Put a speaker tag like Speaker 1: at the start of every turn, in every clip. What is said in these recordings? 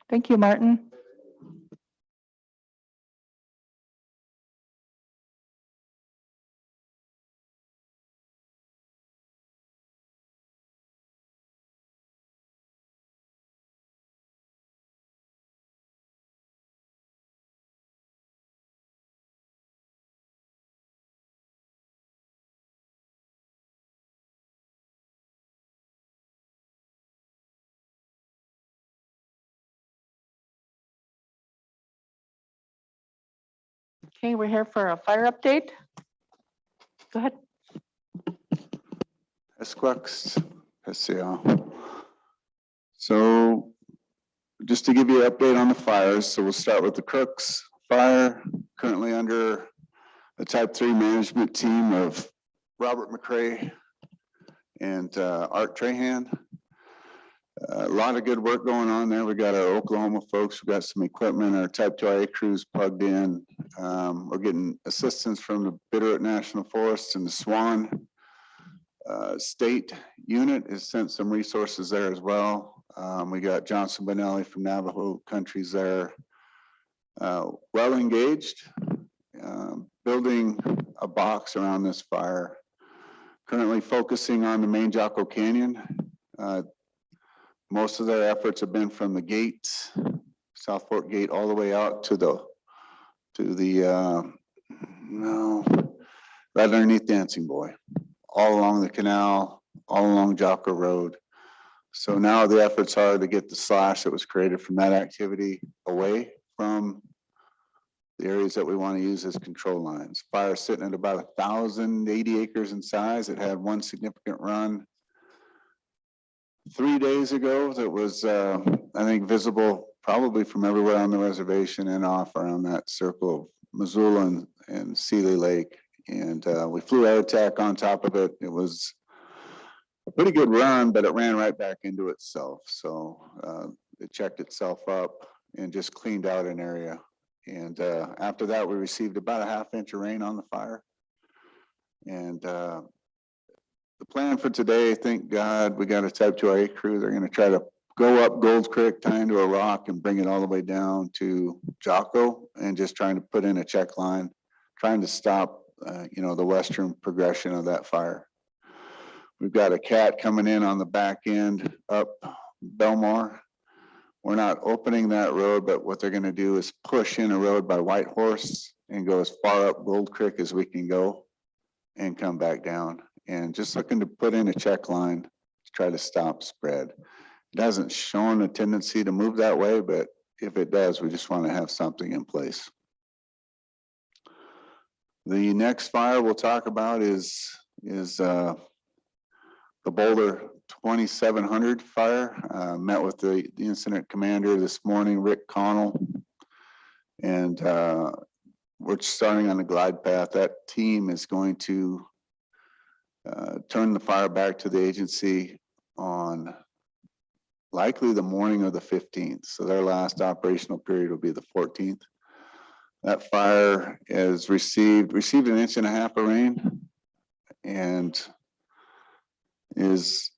Speaker 1: Thank you, Martin. Okay, we're here for a fire update. Go ahead.
Speaker 2: Esquex, SCL. So just to give you an update on the fires, so we'll start with the Crooks fire, currently under the Type 3 management team of Robert McCrae and Art Trahan. A lot of good work going on there. We got our Oklahoma folks, we got some equipment, our Type 2IA crews plugged in. We're getting assistance from the Bitterroot National Forest and the Swan State unit has sent some resources there as well. We got Johnson Benelli from Navajo Countries there. Well engaged, building a box around this fire. Currently focusing on the main Jocko Canyon. Most of their efforts have been from the gates, South Fork Gate, all the way out to the right underneath Dancing Boy, all along the canal, all along Jocko Road. So now the efforts are to get the slash that was created from that activity away from the areas that we want to use as control lines. Fire sitting at about 1,080 acres in size. It had one significant run 3 days ago that was, I think, visible probably from everywhere on the reservation and off around that circle of Missoula and Seeley Lake. And we flew air attack on top of it. It was a pretty good run, but it ran right back into itself. So it checked itself up and just cleaned out an area. And after that, we received about a ½ inch of rain on the fire. And the plan for today, thank God, we got a Type 2IA crew. They're going to try to go up Gold Creek, tie into a rock, and bring it all the way down to Jocko, and just trying to put in a check line, trying to stop, the western progression of that fire. We've got a cat coming in on the back end up Belmore. We're not opening that road, but what they're going to do is push in a road by Whitehorse and go as far up Gold Creek as we can go and come back down. And just looking to put in a check line to try to stop spread. It hasn't shown a tendency to move that way, but if it does, we just want to have something in place. The next fire we'll talk about is the Boulder 2700 fire. Met with the incident commander this morning, Rick Connell, and we're starting on the glide path. That team is going to turn the fire back to the agency on likely the morning of the 15th. So their last operational period will be the 14th. That fire has received 1.5 inches of rain and is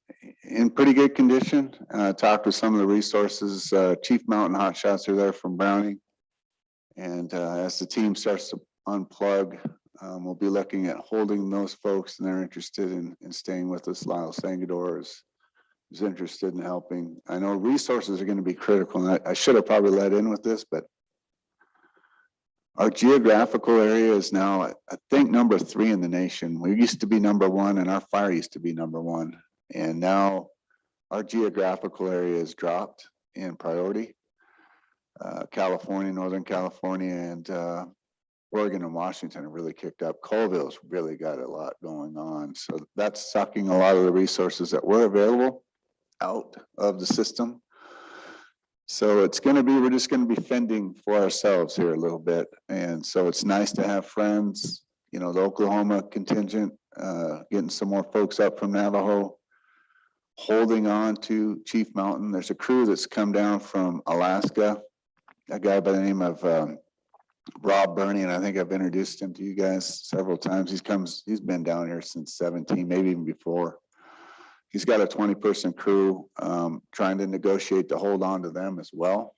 Speaker 2: in pretty good condition. Talked with some of the resources. Chief Mountain Hotshots are there from Browning. And as the team starts to unplug, we'll be looking at holding those folks, and they're interested in staying with us. Lyle Sangador is interested in helping. I know resources are going to be critical, and I should have probably led in with this, but our geographical area is now, I think, number 3 in the nation. We used to be number 1, and our fire used to be number 1. And now our geographical area is dropped in priority. California, Northern California, and Oregon and Washington have really kicked up. Colville's really got a lot going on. So that's sucking a lot of the resources that were available out of the system. So it's going to be, we're just going to be fending for ourselves here a little bit. And so it's nice to have friends, the Oklahoma contingent, getting some more folks up from Navajo. holding on to Chief Mountain. There's a crew that's come down from Alaska, a guy by the name of Rob Burney, and I think I've introduced him to you guys several times. He's been down here since 17, maybe even before. He's got a 20-person crew, trying to negotiate to hold on to them as well.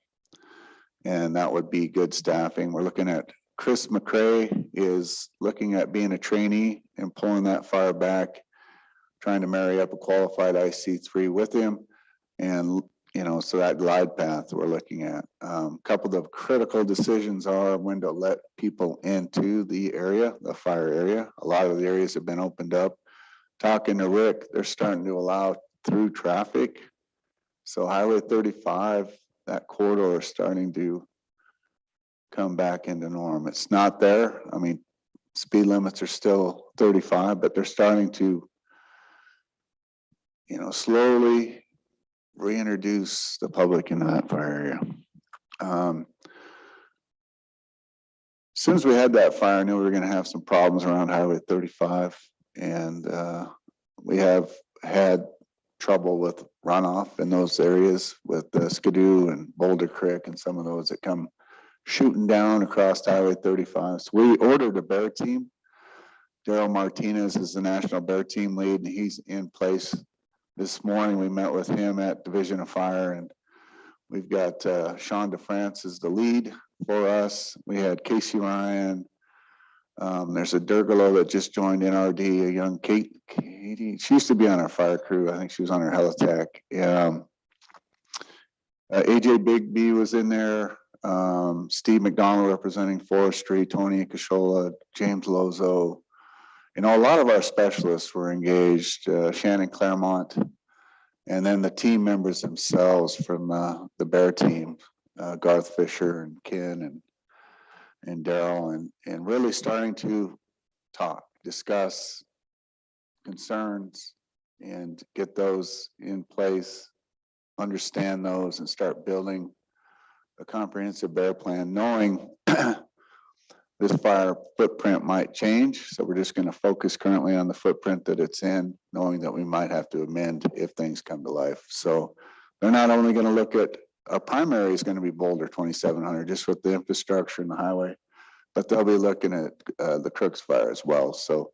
Speaker 2: And that would be good staffing. We're looking at Chris McCrae is looking at being a trainee and pulling that fire back, trying to marry up a qualified IC3 with him. And, you know, so that glide path we're looking at. Couple of critical decisions are when to let people into the area, the fire area. A lot of the areas have been opened up. Talking to Rick, they're starting to allow through traffic. So Highway 35, that corridor is starting to come back into norm. It's not there. I mean, speed limits are still 35, but they're starting to, you know, slowly reintroduce the public into that fire area. As soon as we had that fire, I knew we were going to have some problems around Highway 35. And we have had trouble with runoff in those areas with Skidoo and Boulder Creek and some of those that come shooting down across Highway 35. So we ordered a bear team. Daryl Martinez is the National Bear Team lead, and he's in place. This morning we met with him at Division of Fire, and we've got Sean DeFrance is the lead for us. We had Casey Ryan. There's a Durgalo that just joined NRD, a young Katie. She used to be on our fire crew. I think she was on our Helitech. AJ Bigby was in there. Steve McDonald representing forestry, Tony Cashola, James Lozo. You know, a lot of our specialists were engaged, Shannon Claremont, and then the team members themselves from the bear team, Garth Fisher and Ken and Daryl, and really starting to talk, discuss concerns and get those in place, understand those, and start building a comprehensive bear plan, knowing this fire footprint might change. So we're just going to focus currently on the footprint that it's in, knowing that we might have to amend if things come to life. So they're not only going to look at our primary is going to be Boulder 2700, just with the infrastructure and the highway, but they'll be looking at the Crooks fire as well. So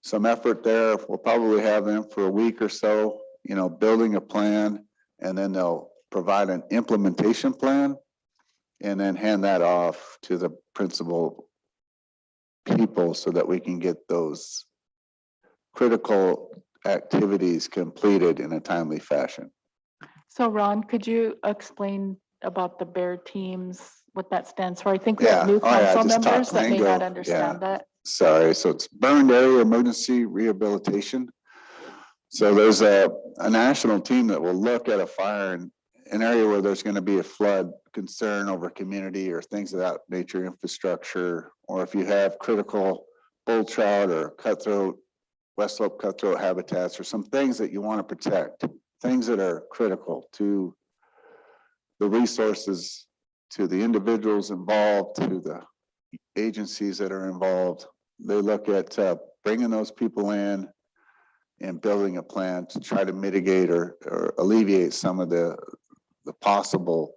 Speaker 2: some effort there. We'll probably have them for a week or so, you know, building a plan, and then they'll provide an implementation plan and then hand that off to the principal people so that we can get those critical activities completed in a timely fashion.
Speaker 1: So Ron, could you explain about the bear teams, what that stands for? I think we have new council members that may not understand that.
Speaker 2: Sorry, so it's Burned Area Emergency Rehabilitation. So there's a national team that will look at a fire in an area where there's going to be a flood concern over community or things of that nature, infrastructure, or if you have critical bull trout or cutthroat, West Slope cutthroat habitats, or some things that you want to protect, things that are critical to the resources, to the individuals involved, to the agencies that are involved. They look at bringing those people in and building a plan to try to mitigate or alleviate some of the possible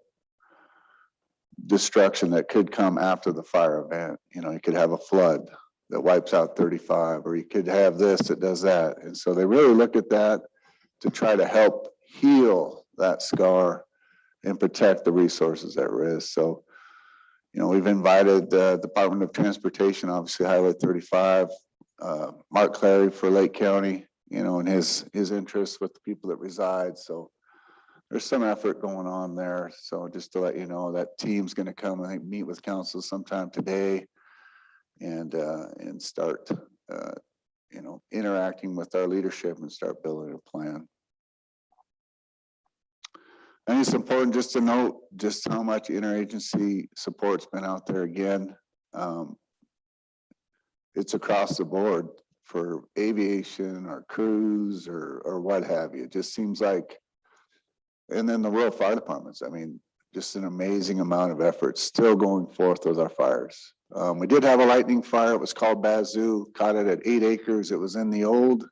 Speaker 2: destruction that could come after the fire event. You know, you could have a flood that wipes out 35, or you could have this that does that. And so they really look at that to try to help heal that scar and protect the resources at risk. So, you know, we've invited the Department of Transportation, obviously Highway 35, Mark Clary for Lake County, you know, and his interests with the people that reside. So there's some effort going on there. So just to let you know, that team's going to come, I think, meet with council sometime today and start, you know, interacting with our leadership and start building a plan. I think it's important just to note just how much interagency support's been out there again. It's across the board for aviation or crews or what have you. It just seems like, and then the rural fire departments, I mean, just an amazing amount of effort still going forth with our fires. We did have a lightning fire. It was called Bazoo, caught it at 8 acres. It was in the old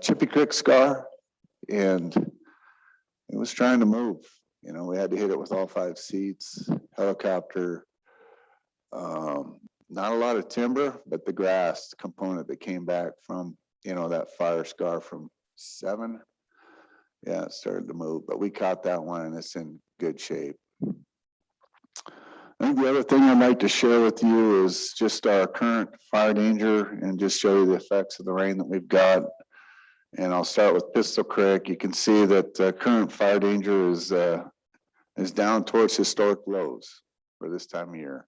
Speaker 2: Chippy Creek scar. and it was trying to move. You know, we had to hit it with all 5 seats, helicopter, not a lot of timber, but the grass component that came back from, you know, that fire scar from 7. Yeah, it started to move, but we caught that one and it's in good shape. I think the other thing I'd like to share with you is just our current fire danger and just show you the effects of the rain that we've got. And I'll start with Pistol Creek. You can see that current fire danger is down towards historic lows for this time of year.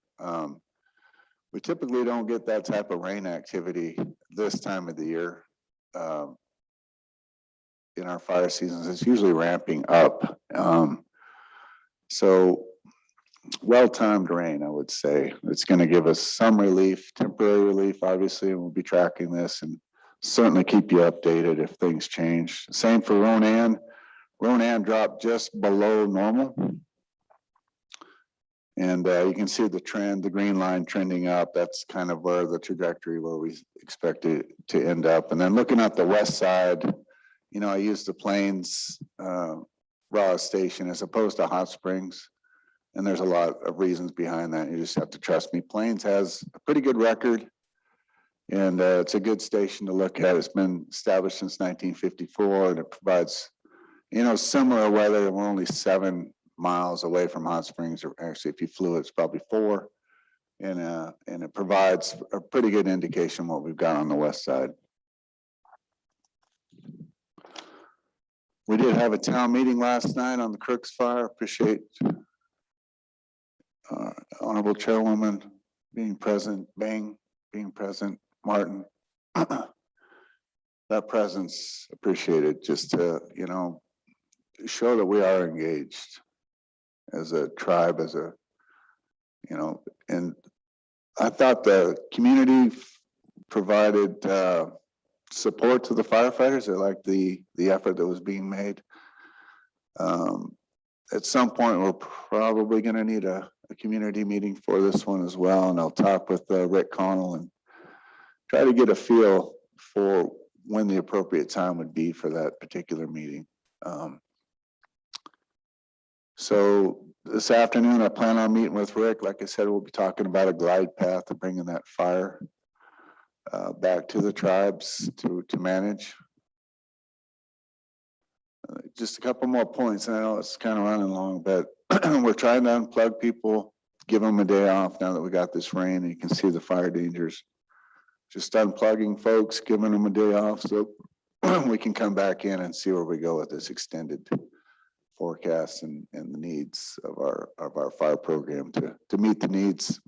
Speaker 2: We typically don't get that type of rain activity this time of the year. In our fire seasons, it's usually ramping up. So well-timed rain, I would say. It's going to give us some relief, temporary relief, obviously, and we'll be tracking this and certainly keep you updated if things change. Same for Ronan. Ronan dropped just below normal. And you can see the trend, the green line trending up. That's kind of where the trajectory where we expect it to end up. And then looking at the west side, you know, I use the Plains raw station as opposed to Hot Springs. And there's a lot of reasons behind that. You just have to trust me. Plains has a pretty good record, and it's a good station to look at. It's been established since 1954, and it provides, you know, similar weather. We're only 7 miles away from Hot Springs, or actually, if you flew, it's probably 4, and it provides a pretty good indication of what we've got on the west side. We did have a town meeting last night on the Crooks Fire. Appreciate Honorable Chairwoman being present, Bang being present, Martin. That presence appreciated, just to, you know, show that we are engaged as a tribe, as a, you know, and I thought the community provided support to the firefighters. They liked the effort that was being made. At some point, we're probably going to need a community meeting for this one as well, and I'll talk with Rick Connell and try to get a feel for when the appropriate time would be for that particular meeting. So this afternoon, I plan on meeting with Rick. Like I said, we'll be talking about a glide path to bringing that fire back to the tribes to manage. Just a couple more points, and I know it's kind of running long, but we're trying to unplug people, give them a day off now that we got this rain, and you can see the fire dangers. Just unplugging folks, giving them a day off so we can come back in and see where we go with this extended forecast and the needs of our fire program to meet the needs,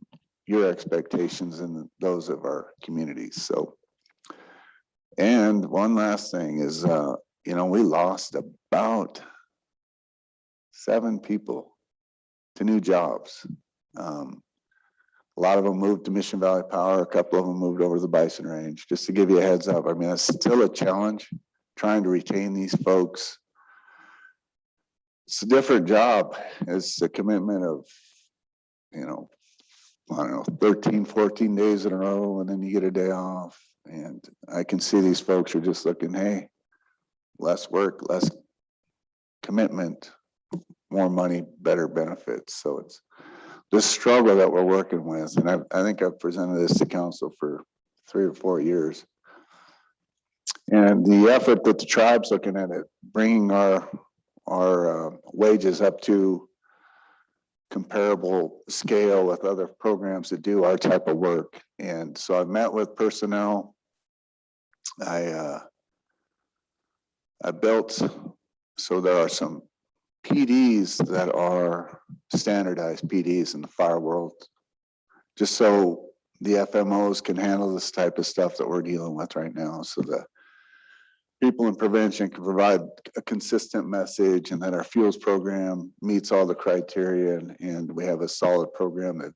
Speaker 2: your expectations, and those of our communities. So, and one last thing is, you know, we lost about 7 people to new jobs. A lot of them moved to Mission Valley Power. A couple of them moved over to the Bison Range. Just to give you a heads up, I mean, it's still a challenge trying to retain these folks. It's a different job. It's a commitment of, you know, I don't know, 13, 14 days in a row, and then you get a day off. And I can see these folks are just looking, hey, less work, less commitment, more money, better benefits. So it's the struggle that we're working with. And I think I've presented this to council for 3 or 4 years. And the effort that the tribe's looking at it, bringing our wages up to comparable scale with other programs that do our type of work. And so I've met with personnel. I built, so there are some PDs that are standardized PDs in the fire world, just so the FMOs can handle this type of stuff that we're dealing with right now. So the people in prevention can provide a consistent message, and that our fuels program meets all the criteria, and we have a solid program that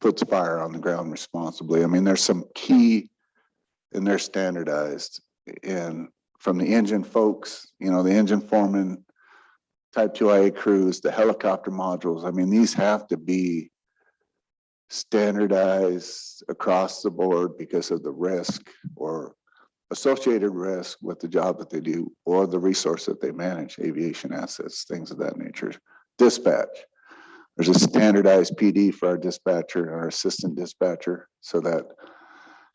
Speaker 2: puts fire on the ground responsibly. I mean, there's some key, and they're standardized. And from the engine folks, you know, the engine foreman, Type 2IA crews, the helicopter modules, I mean, these have to be standardized across the board because of the risk or associated risk with the job that they do or the resource that they manage, aviation assets, things of that nature. Dispatch. There's a standardized PD for our dispatcher and our assistant dispatcher so that,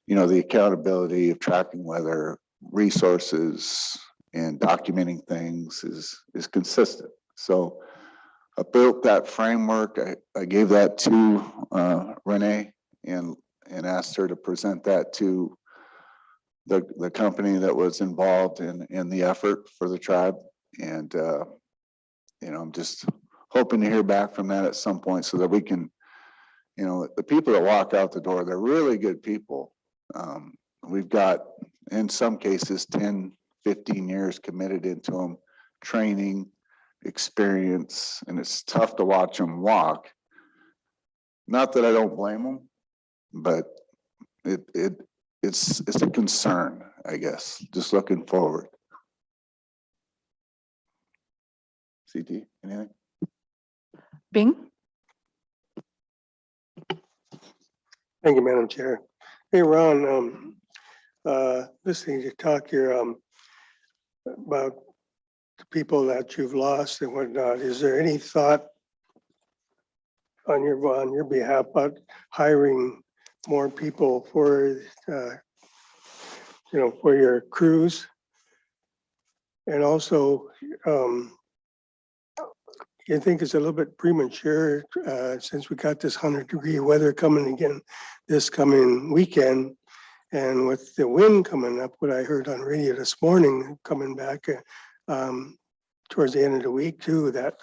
Speaker 2: you know, the accountability of tracking weather, resources, and documenting things is consistent. So I built that framework. I gave that to Renee and asked her to present that to the company that was involved in the effort for the tribe. And, you know, I'm just hoping to hear back from that at some point so that we can, you know, the people that walk out the door, they're really good people. We've got, in some cases, 10, 15 years committed into them, training, experience, and it's tough to watch them walk. Not that I don't blame them, but it's a concern, I guess, just looking forward. CT, anything?
Speaker 1: Bing?
Speaker 3: Thank you, Madam Chair. Hey, Ron, listening to talk here about the people that you've lost and whatnot, is there any thought on your behalf about hiring more people for, you know, for your crews? And also, you think it's a little bit premature since we got this 100-degree weather coming again this coming weekend, and with the wind coming up, what I heard on radio this morning coming back towards the end of the week too, that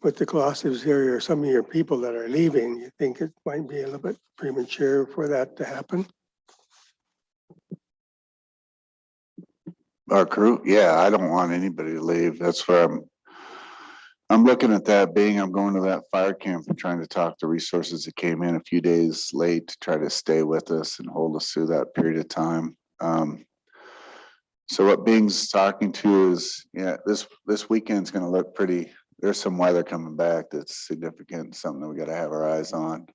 Speaker 3: with the Colossus area or some of your people that are leaving, you think it might be a little bit premature for that to happen?
Speaker 2: Our crew, yeah, I don't want anybody to leave. That's where I'm looking at that being, I'm going to that fire camp and trying to talk to resources that came in a few days late to try to stay with us and hold us through that period of time. So what Bing's talking to is, yeah, this weekend's going to look pretty. There's some weather coming back that's significant, something that we got to have our eyes on.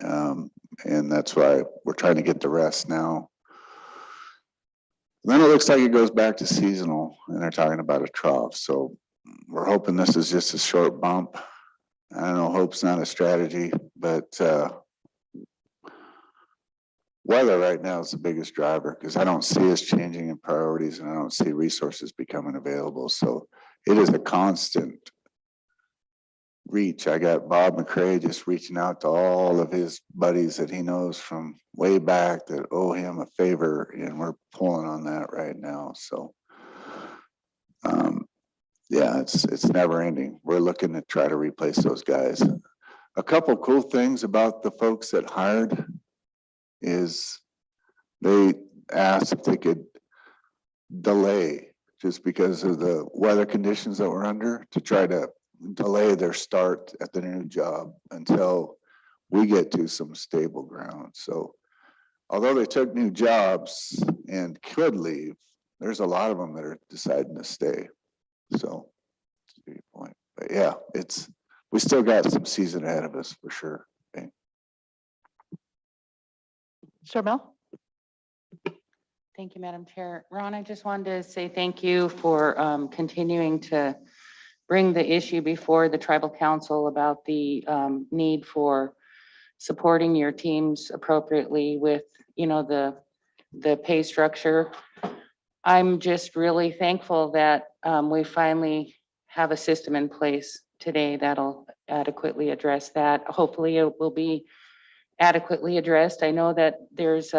Speaker 2: And that's why we're trying to get the rest now. Then it looks like it goes back to seasonal and they're talking about a trough. So we're hoping this is just a short bump. I don't know, hope's not a strategy, but weather right now is the biggest driver because I don't see us changing in priorities and I don't see resources becoming available. So it is a constant reach. I got Bob McCrae just reaching out to all of his buddies that he knows from way back that owe him a favor, and we're pulling on that right now. So yeah, it's never ending. We're looking to try to replace those guys. A couple cool things about the folks that hired is they asked if they could delay just because of the weather conditions that we're under to try to delay their start at the new job until we get to some stable ground. So although they took new jobs and could leave, there's a lot of them that are deciding to stay. So that's a good point. But yeah, we still got some season ahead of us for sure. Okay.
Speaker 1: Charmel?
Speaker 4: Thank you, Madam Chair. Ron, I just wanted to say thank you for continuing to bring the issue before the tribal council about the need for supporting your teams appropriately with, you know, the pay structure. I'm just really thankful that we finally have a system in place today that'll adequately address that. Hopefully it will be adequately addressed. I know that there's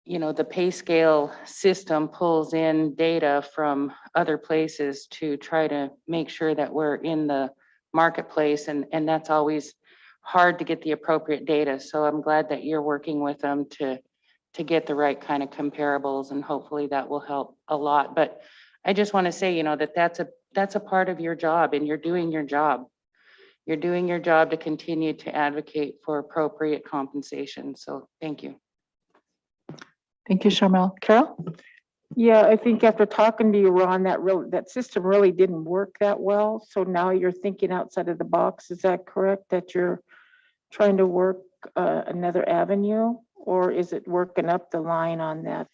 Speaker 4: you know, the pay scale system pulls in data from other places to try to make sure that we're in the marketplace, and that's always hard to get the appropriate data. So I'm glad that you're working with them to get the right kind of comparables, and hopefully that will help a lot. But I just want to say, you know, that's a part of your job, and you're doing your job. You're doing your job to continue to advocate for appropriate compensation. So thank you.
Speaker 1: Thank you, Charmel. Carol?
Speaker 5: Yeah, I think after talking to you, Ron, that system really didn't work that well. So now you're thinking outside of the box. Is that correct? That you're trying to work another avenue? Or is it working up the line on that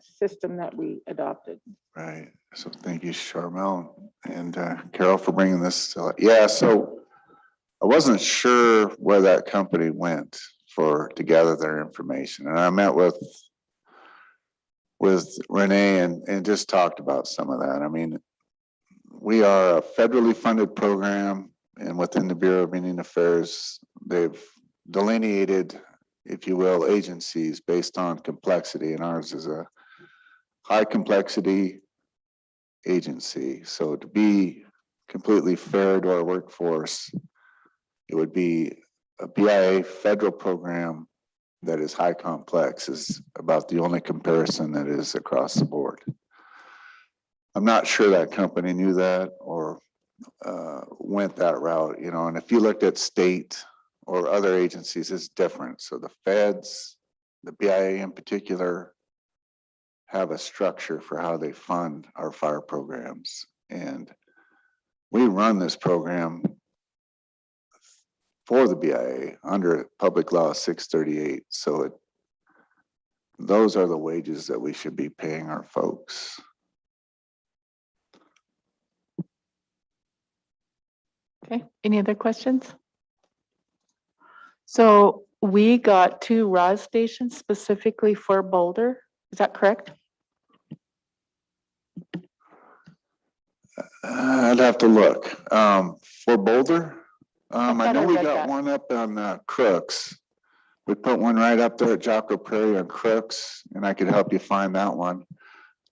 Speaker 5: system that we adopted?
Speaker 2: Right. So thank you, Charmel and Carol, for bringing this to light. Yeah, so I wasn't sure where that company went to gather their information. And I met with Renee and just talked about some of that. I mean, we are a federally funded program, and within the Bureau of Indian Affairs, they've delineated, if you will, agencies based on complexity, and ours is a high complexity agency. So to be completely fair to our workforce, it would be a BIA federal program that is high complex is about the only comparison that is across the board. I'm not sure that company knew that or went that route, you know, and if you looked at state or other agencies, it's different. So the feds, the BIA in particular, have a structure for how they fund our fire programs. And we run this program for the BIA under Public Law 638. So those are the wages that we should be paying our folks.
Speaker 1: Okay, any other questions? So we got 2 RAS stations specifically for Boulder. Is that correct?
Speaker 2: I'd have to look. For Boulder, I
Speaker 1: thought
Speaker 2: know
Speaker 1: I
Speaker 2: we
Speaker 1: read
Speaker 2: got
Speaker 1: that.
Speaker 2: one up on Crooks. We put one right up there at Jocko Prairie on Crooks, and I could help you find that one.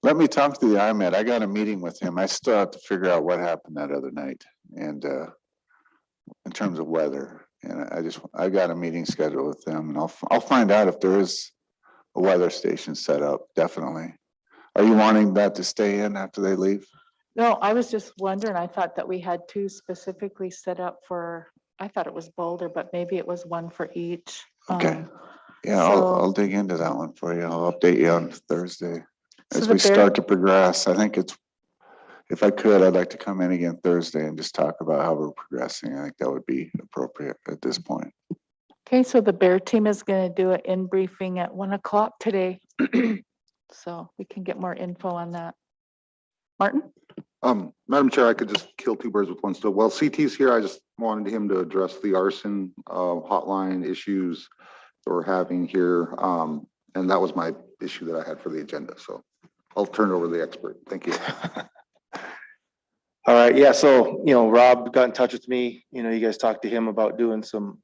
Speaker 2: Let me talk to the IMED. I got a meeting with him. I still have to figure out what happened that other night, and in terms of weather. And I got a meeting scheduled with them, and I'll find out if there is a weather station set up. Definitely. Are you wanting that to stay in after they leave?
Speaker 1: No, I was just wondering, I thought that we had 2 specifically set up for, I thought it was Boulder, but maybe it was one for each.
Speaker 2: Okay. Yeah,
Speaker 1: so-
Speaker 2: I'll dig into that one for you. I'll update you on Thursday
Speaker 1: So
Speaker 2: as
Speaker 1: the
Speaker 2: we
Speaker 1: bear-
Speaker 2: start to progress. I think if I could, I'd like to come in again Thursday and just talk about how we're progressing. I think that would be appropriate at this point.
Speaker 1: Okay, so the Bear team is gonna do an in briefing at 1 o'clock today. So we can get more info on that. Martin?
Speaker 6: Madam Chair, I could just kill 2 birds with 1 stone. Well, CT's here. I just wanted him to address the arson hotline issues that we're having here. And that was my issue that I had for the agenda. So I'll turn it over to the expert. Thank you.
Speaker 7: All right, yeah, so, Rob got in touch with me, you guys talked to him about doing some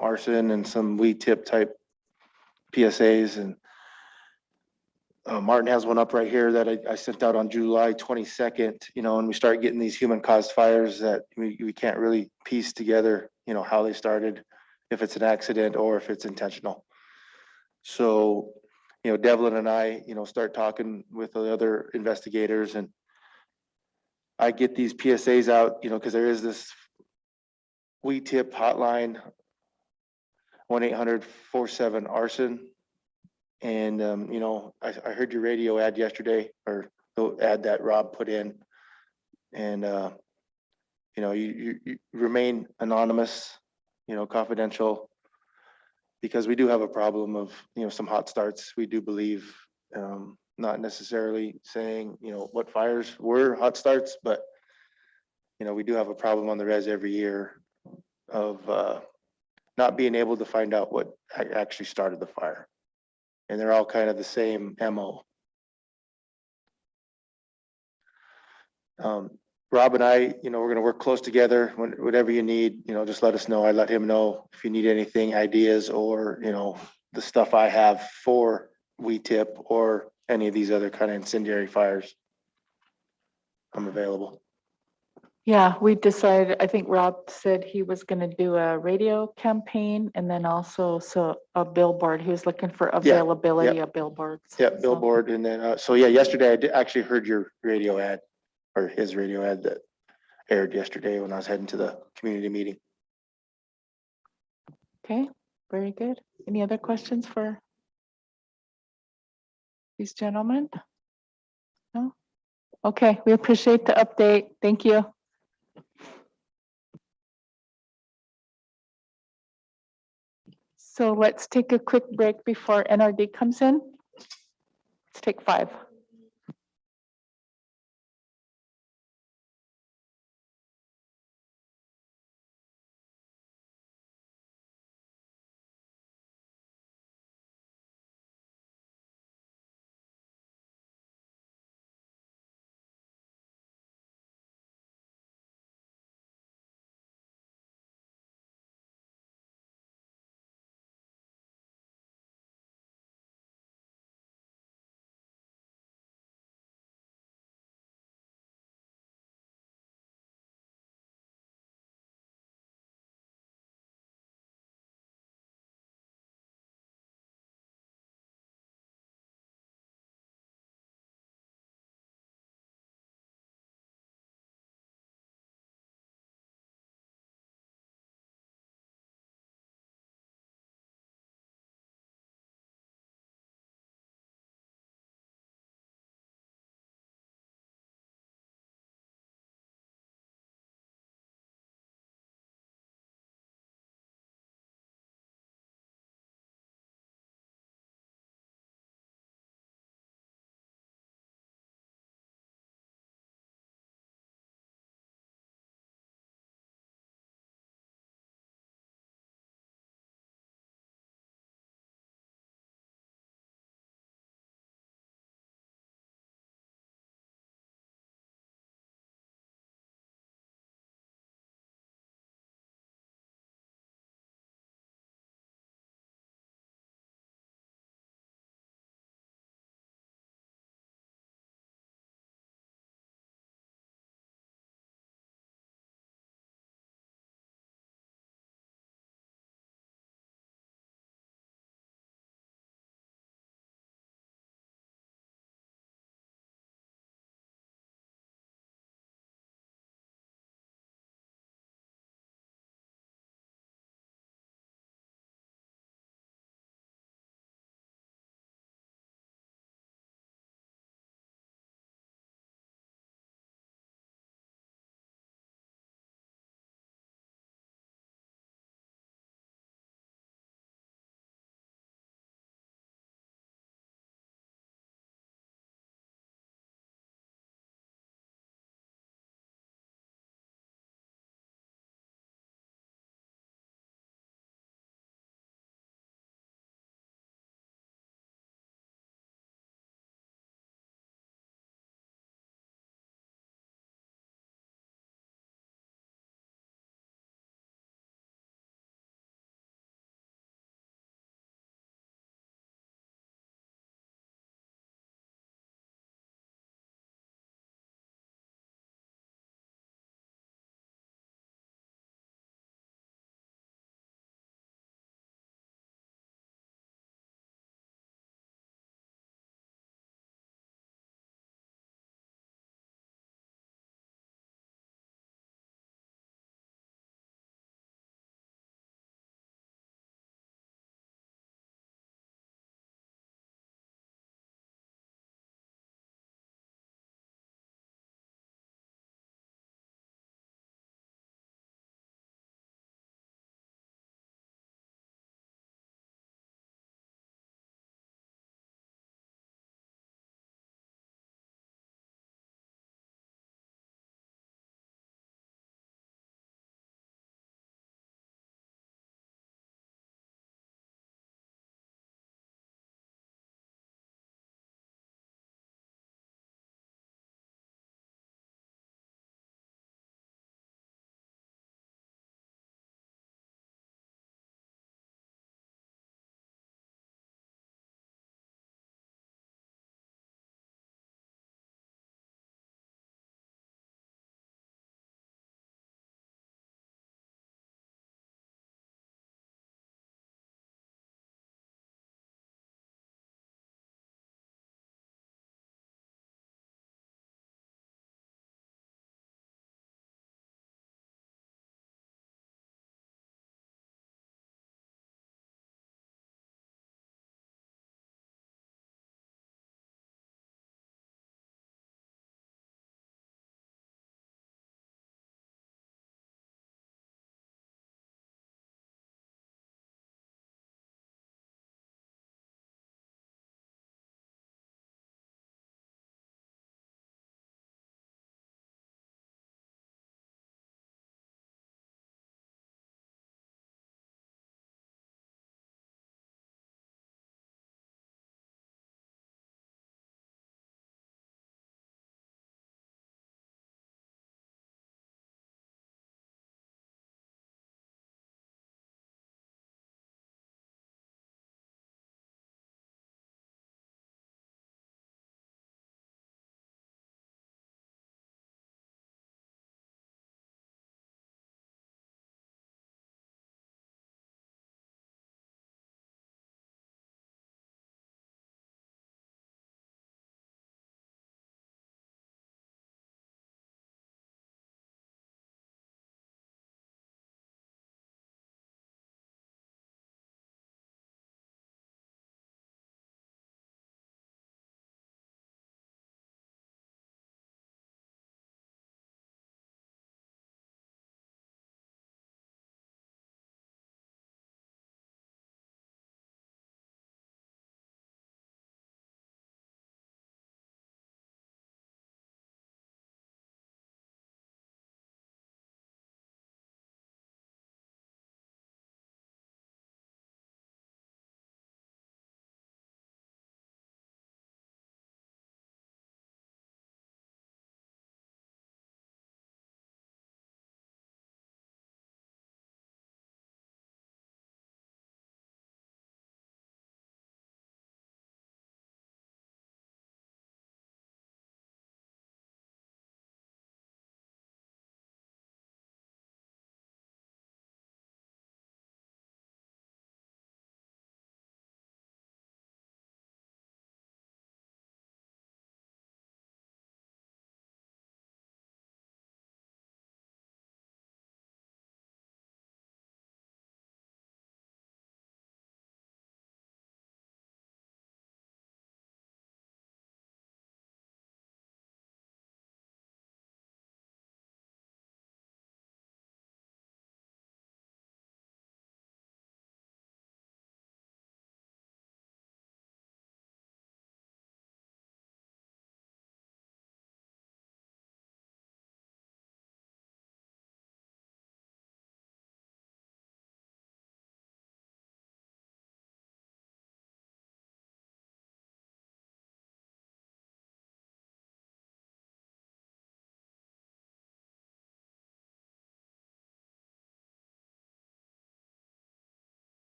Speaker 7: arson and some weed tip type PSAs, and Martin has one up right here that I sent out on July 22nd, and we start getting these human caused fires that we can't really piece together, how they started, if it's an accident or if it's intentional. So, Devlin and I, start talking with the other investigators, and I get these PSAs out, because there is this weed tip hotline, 1-800-47-ARSON. And, I heard your radio ad yesterday, or the ad that Rob put in. And, you remain anonymous, confidential, because we do have a problem of, some hot starts. We do believe, not necessarily saying, what fires were hot starts, but, we do have a problem on the res every year of not being able to find out what actually started the fire. And they're all kind of the same MO. Rob and I, we're gonna work close together. Whatever you need, just let us know. I let him know if you need anything, ideas, or, the stuff I have for weed tip or any of these other kind of incendiary fires. I'm available.
Speaker 1: Yeah, we decided, I think Rob said he was gonna do a radio campaign and then also a billboard. He was looking for availability of billboards.
Speaker 7: Yeah,
Speaker 1: So-
Speaker 7: billboard. And then, so yeah, yesterday I actually heard your radio ad, or his radio ad that aired yesterday when I was heading to the community meeting.
Speaker 1: Okay, very good. Any other questions for these gentlemen? No? Okay, we appreciate the update. Thank you. So let's take a quick break before NRD comes in. Let's take 5.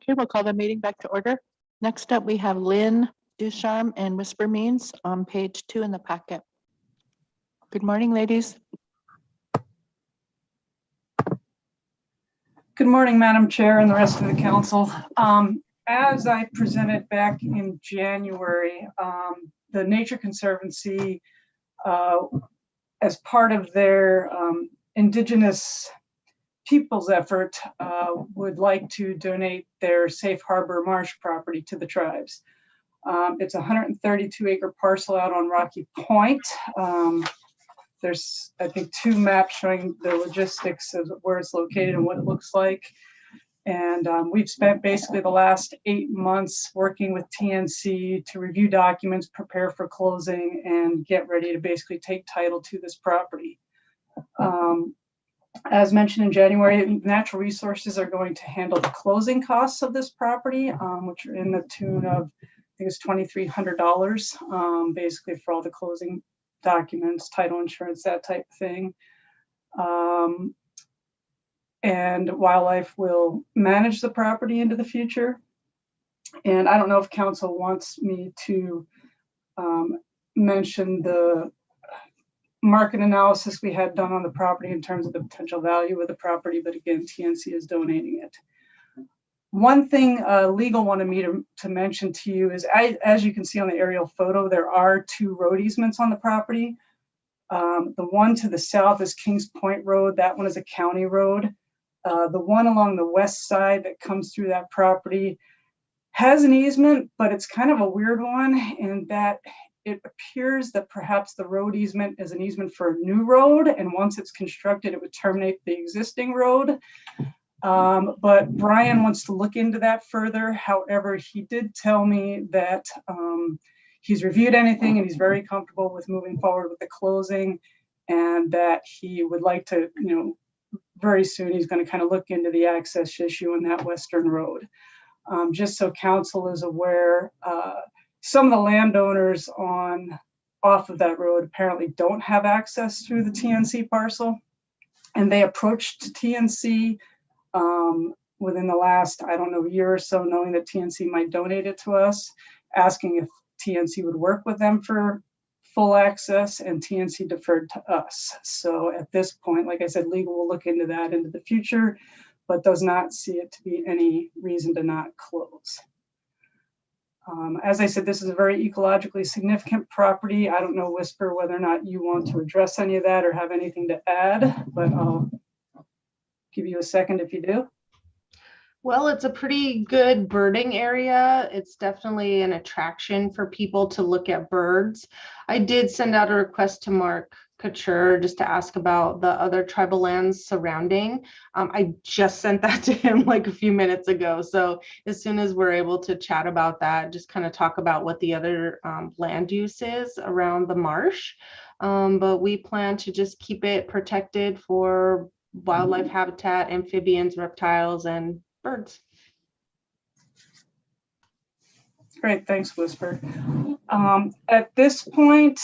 Speaker 1: Okay, we'll call the meeting back to order. Next up, we have Lynn Ducharme and Whisper Means on page 2 in the packet. Good morning, ladies.
Speaker 8: Good morning, Madam Chair and the rest of the council. As I presented back in January, the Nature Conservancy, as part of their Indigenous people's effort, would like to donate their Safe Harbor Marsh property to the tribes. It's a 132-acre parcel out on Rocky Point. There's, I think, 2 maps showing the logistics of where it's located and what it looks like. And we've spent basically the last 8 months working with TNC to review documents, prepare for closing, and get ready to basically take title to this property. As mentioned in January, Natural Resources are going to handle the closing costs of this property, which are in the tune of, I think it's $2,300, basically for all the closing documents, title insurance, that type of thing. And Wildlife will manage the property into the future. And I don't know if council wants me to mention the market analysis we had done on the property in terms of the potential value of the property, but again, TNC is donating it. One thing legal wanted me to mention to you is, as you can see on the aerial photo, there are 2 road easements on the property. The one to the south is Kings Point Road. That one is a county road. The one along the west side that comes through that property has an easement, but it's kind of a weird one in that it appears that perhaps the road easement is an easement for a new road, and once it's constructed, it would terminate the existing road. But Brian wants to look into that further. However, he did tell me that he's reviewed anything and he's very comfortable with moving forward with the closing, and that he would like to, very soon he's going to kind of look into the access issue in that western road. Just so council is aware, some of the landowners off of that road apparently don't have access through the TNC parcel, and they approached TNC within the last, I don't know, year or so, knowing that TNC might donate it to us, asking if TNC would work with them for full access, and TNC deferred to us. So at this point, like I said, legal will look into that into the future, but does not see it to be any reason to not close. As I said, this is a very ecologically significant property. I don't know, Whisper, whether or not you want to address any of that or have anything to add, but I'll give you a second if you do.
Speaker 9: Well, it's a pretty good birding area. It's definitely an attraction for people to look at birds. I did send out a request to Mark Couture just to ask about the other tribal lands surrounding. I just sent that to him like a few minutes ago. So as soon as we're able to chat about that, just kind of talk about what the other land use is around the marsh. But we plan to just keep it protected for wildlife habitat, amphibians, reptiles, and birds.
Speaker 8: Great, thanks, Whisper. At this point,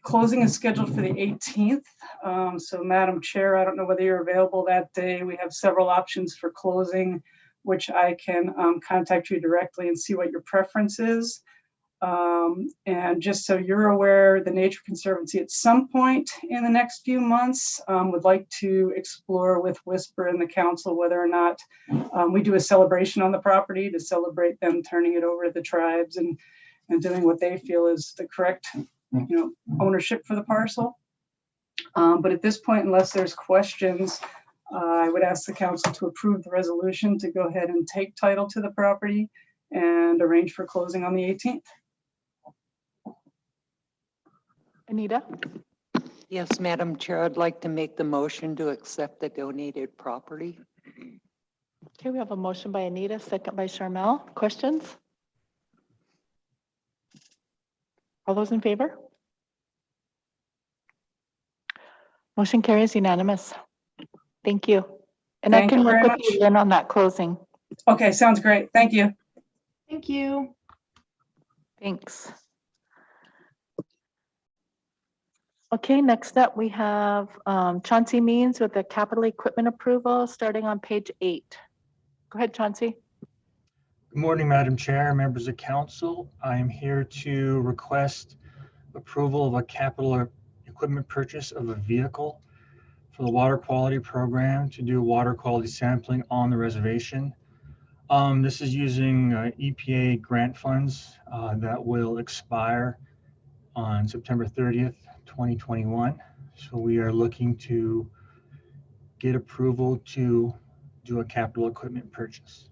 Speaker 8: closing is scheduled for the 18th. So Madam Chair, I don't know whether you're available that day. We have several options for closing, which I can contact you directly and see what your preference is. And just so you're aware, the Nature Conservancy at some point in the next few months would like to explore with Whisper and the council whether or not we do a celebration on the property to celebrate them turning it over to the tribes and doing what they feel is the correct ownership for the parcel. But at this point, unless there's questions, I would ask the council to approve the resolution to go ahead and take title to the property and arrange for closing on the 18th.
Speaker 1: Anita?
Speaker 10: Yes, Madam Chair, I'd like to make the motion to accept the donated property.
Speaker 1: Okay, we have a motion by Anita, second by Charmel. Questions? All those in favor? Motion carries unanimous. Thank you. And
Speaker 8: Thank
Speaker 1: I can
Speaker 8: you
Speaker 1: work
Speaker 8: very
Speaker 1: with you
Speaker 8: much.
Speaker 1: then on that closing.
Speaker 8: Okay, sounds great. Thank you.
Speaker 9: Thank you.
Speaker 1: Thanks. Okay, next up we have Chauncey Means with the capital equipment approval starting on page 8. Go ahead, Chauncey.
Speaker 11: Good morning, Madam Chair, members of council. I am here to request approval of a capital equipment purchase of a vehicle for the water quality program to do water quality sampling on the reservation. This is using EPA grant funds that will expire on September 30th, 2021. So we are looking to get approval to do a capital equipment purchase.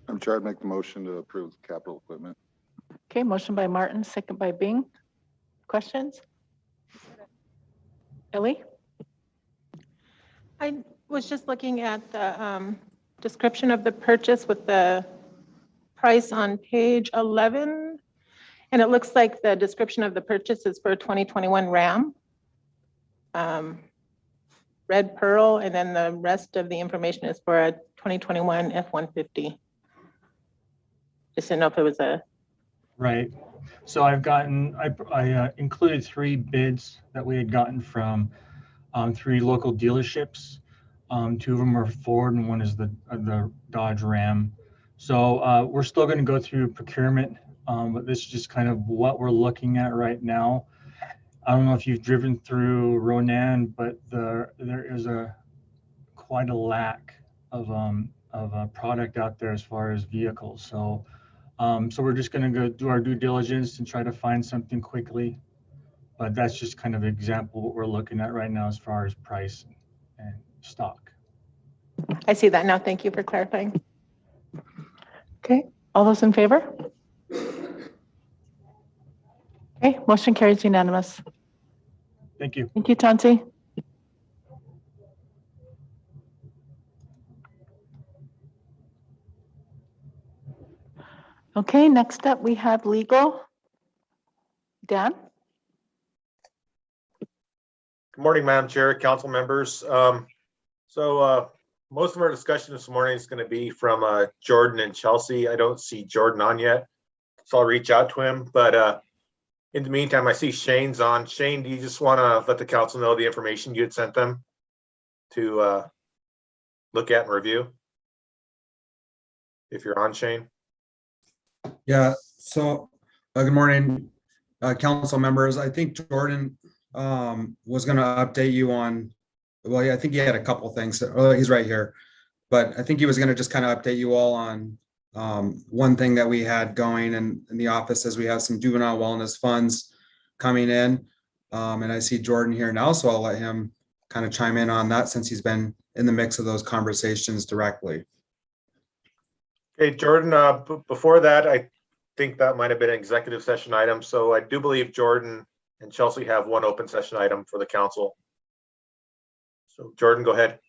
Speaker 6: I'm sure I'd make the motion to approve the capital equipment.
Speaker 1: Okay, motion by Martin, second by Bing. Questions? Ellie?
Speaker 12: I was just looking at the description of the purchase with the price on page 11. And it looks like the description of the purchase is for a 2021 Ram. Red Pearl, and then the rest of the information is for a 2021 F-150. Just didn't know if it was a...
Speaker 11: Right. So I included 3 bids that we had gotten from 3 local dealerships. 2 of them are Ford and 1 is the Dodge Ram. So we're still going to go through procurement, but this is just kind of what we're looking at right now. I don't know if you've driven through Ronan, but there is quite a lack of a product out there as far as vehicles. So we're just going to go do our due diligence and try to find something quickly. But that's just kind of an example of what we're looking at right now as far as price and stock.
Speaker 12: I see that now. Thank you for clarifying.
Speaker 1: Okay, all those in favor? Okay, motion carries unanimous.
Speaker 11: Thank you.
Speaker 1: Thank you, Chauncey. Okay, next up we have legal. Dan?
Speaker 13: Good morning, Madam Chair, council members. Most of our discussion this morning is going to be from Jordan and Chelsea. I don't see Jordan on yet, so I'll reach out to him. But in the meantime, I see Shane's on. Shane, do you just want to let the council know the information you had sent them to look at and review? If you're on, Shane.
Speaker 14: Yeah, so good morning, council members. I think Jordan was going to update you on, well, yeah, I think he had a couple things. Oh, he's right here. But I think he was going to just kind of update you all on one thing that we had going in the office, as we have some juvenile wellness funds coming in. And I see Jordan here now, so I'll let him kind of chime in on that since he's been in the mix of those conversations directly.
Speaker 13: Okay, Jordan, before that, I think that might have been an executive session item. So I do believe Jordan and Chelsea have one open session item for the council. So Jordan, go ahead.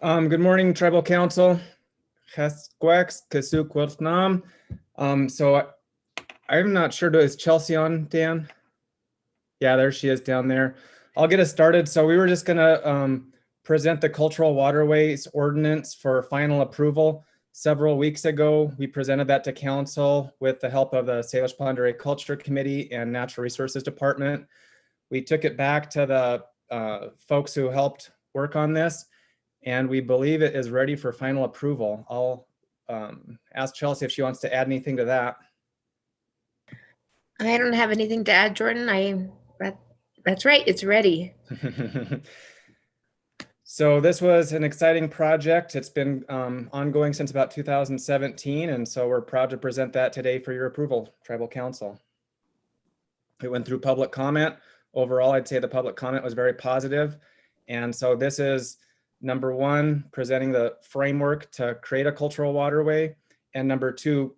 Speaker 15: Good morning, Tribal Council. So I'm not sure, is Chelsea on, Dan? Yeah, there she is down there. I'll get us started. So we were just gonna present the Cultural Waterways Ordinance for final approval. Several weeks ago, we presented that to council with the help of the Salish Pond Area Culture Committee and Natural Resources Department. We took it back to the folks who helped work on this, and we believe it is ready for final approval. I'll ask Chelsea if she wants to add anything to that.
Speaker 16: I don't have anything to add, Jordan. That's right, it's ready.
Speaker 15: So this was an exciting project. It's been ongoing since about 2017, and so we're proud to present that today for your approval, Tribal Council. It went through public comment. Overall, I'd say the public comment was very positive. And so this is number 1, presenting the framework to create a cultural waterway, and number 2,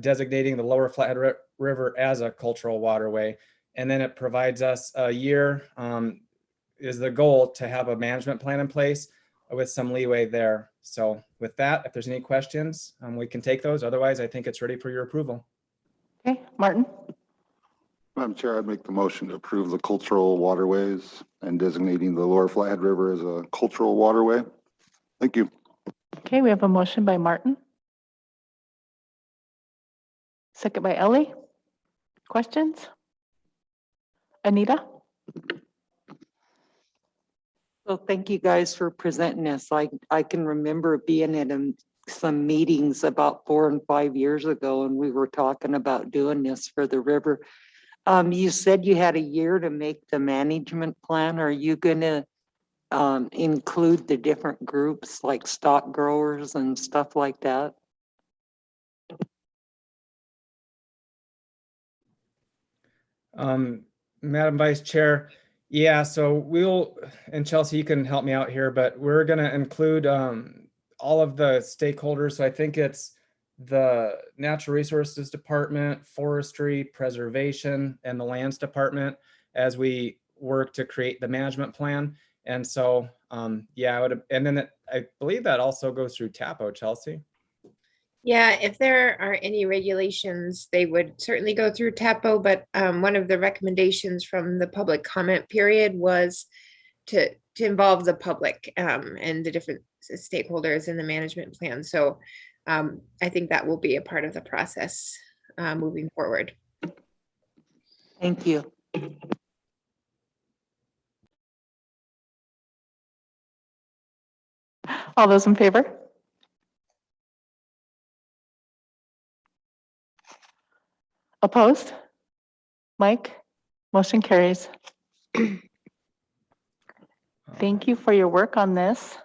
Speaker 15: designating the Lower Flathead River as a cultural waterway. And then it provides us a year, is the goal to have a management plan in place with some leeway there. So with that, if there's any questions, we can take those. Otherwise, I think it's ready for your approval.
Speaker 1: Okay, Martin?
Speaker 6: Madam Chair, I'd make the motion to approve the cultural waterways and designating the Lower Flathead River as a cultural waterway. Thank you.
Speaker 1: Okay, we have a motion by Martin. Second by Ellie. Questions? Anita?
Speaker 10: So thank you guys for presenting this. I can remember being at some meetings about 4 and 5 years ago, and we were talking about doing this for the river. You said you had a year to make the management plan. Are you gonna include the different groups like stock growers and stuff like that?
Speaker 15: Madam Vice Chair, yeah, so we'll, and Chelsea, you can help me out here, but we're gonna include all of the stakeholders. So I think it's the Natural Resources Department, Forestry, Preservation, and the Lands Department as we work to create the management plan. And so, yeah, I would, and then I believe that also goes through TAPO, Chelsea.
Speaker 16: Yeah, if there are any regulations, they would certainly go through TAPO, but one of the recommendations from the public comment period was to involve the public and the different stakeholders in the management plan. So I think that will be a part of the process moving forward.
Speaker 10: Thank you.
Speaker 1: All those in favor? Opposed? Mike? Motion carries. Thank you for your work on this.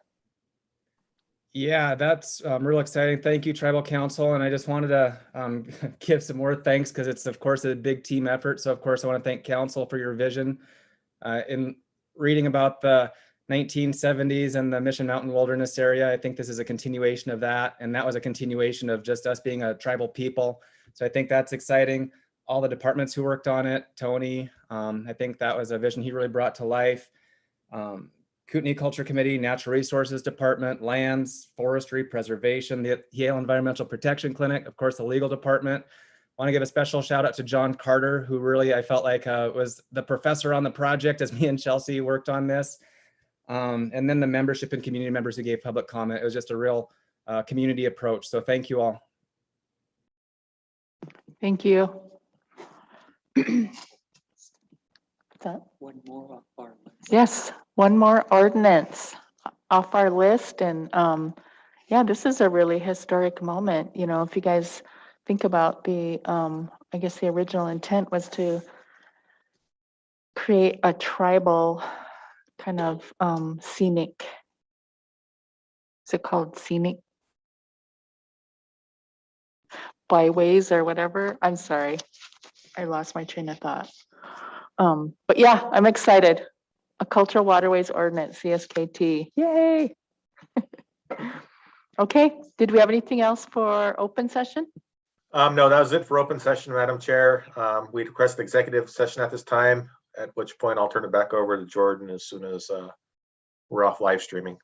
Speaker 15: Yeah, that's real exciting. Thank you, Tribal Council. And I just wanted to give some more thanks because it's, of course, a big team effort. So, of course, I want to thank Council for your vision. In reading about the 1970s and the Mission Mountain Wilderness area, I think this is a continuation of that. And that was a continuation of just us being a tribal people. So I think that's exciting. All the departments who worked on it, Tony, I think that was a vision he really brought to life. Kootenai Culture Committee, Natural Resources Department, Lands, Forestry, Preservation, the Yale Environmental Protection Clinic, of course, the legal department. I want to give a special shout out to John Carter, who really, I felt like was the professor on the project as me and Chelsea worked on this. And then the membership and community members who gave public comment. It was just a real community approach. So thank you all.
Speaker 1: Thank you. That?
Speaker 10: One more off our list.
Speaker 1: Yes, one more ordinance off our list. And yeah, this is a really historic moment. You know, if you guys think about the, I guess the original intent was to create a tribal kind of scenic, is it called scenic byways or whatever? I'm sorry, I lost my train of thought. But yeah, I'm excited. A cultural waterways ordinance, CSKT, yay. Okay, did we have anything else for open session?
Speaker 13: No, that was it for open session, Madam Chair. We request executive session at this time, at which point I'll turn it back over to Jordan as soon as we're off live streaming.